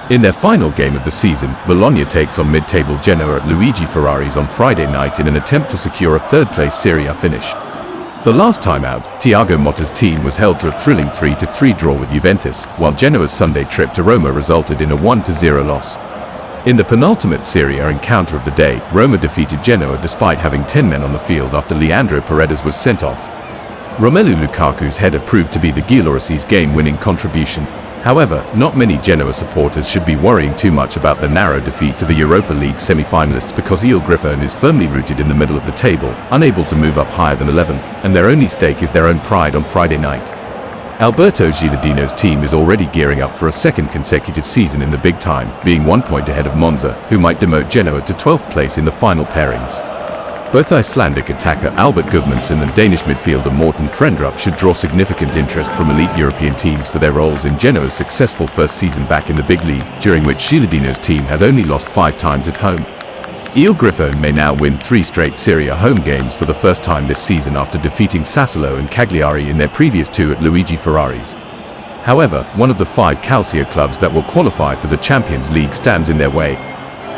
In their final game of the season, Bologna takes on mid-table Genoa at Luigi Ferrari's on Friday night in an attempt to secure a third-place Serie A finish. The last time out, Thiago Motta's team was held to a thrilling 3-3 draw with Juventus, while Genoa's Sunday trip to Roma resulted in a 1-0 loss. In the penultimate Serie A encounter of the day, Roma defeated Genoa despite having 10 men on the field after Leandro Paredes was sent off. Romelu Lukaku's header proved to be the Giallorossi game-winning contribution. However, not many Genoa supporters should be worrying too much about the narrow defeat to the Europa League semi-finalists because Il Griffone is firmly rooted in the middle of the table, unable to move up higher than 11th, and their only stake is their own pride on Friday night. Alberto Gilardino's team is already gearing up for a second consecutive season in the big time, being 1 point ahead of Monza, who might demote Genoa to 12th place in the final pairings. Both Icelandic attacker Albert Gudmundsson and Danish midfielder Morten Frendrup should draw significant interest from elite European teams for their roles in Genoa's successful first season back in the big league, during which Gilardino's team has only lost 5 times at home. Il Griffone may now win 3 straight Serie A home games for the first time this season after defeating Sassuolo and Cagliari in their previous 2 at Luigi Ferrari's. However, one of the 5 Calcio clubs that will qualify for the Champions League stands in their way.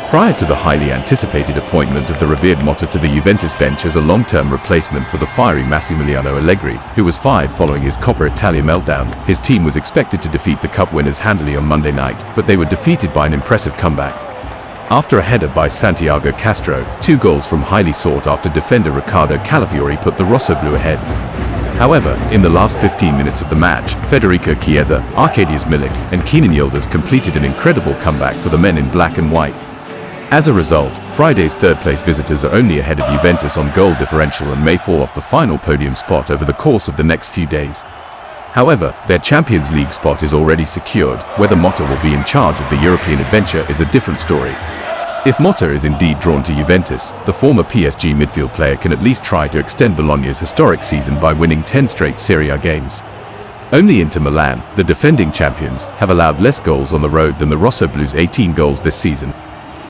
Prior to the highly anticipated appointment of the revered Motta to the Juventus bench as a long-term replacement for the fiery Massimiliano Allegri, who was fired following his Coppa Italia meltdown, his team was expected to defeat the cup winners handily on Monday night, but they were defeated by an impressive comeback. After a header by Santiago Castro, 2 goals from highly sought-after defender Riccardo Calafiori put the Rossoblu ahead. However, in the last 15 minutes of the match, Federico Chiesa, Arkadiusz Milik, and Kenan Yildiz completed an incredible comeback for the men in black and white. As a result, Friday's third-place visitors are only ahead of Juventus on goal differential and may fall off the final podium spot over the course of the next few days. However, their Champions League spot is already secured. Whether Motta will be in charge of the European adventure is a different story. If Motta is indeed drawn to Juventus, the former PSG midfield player can at least try to extend Bologna's historic season by winning 10 straight Serie A games. Only Inter Milan, the defending champions, have allowed less goals on the road than the Rossoblu's 18 goals this season.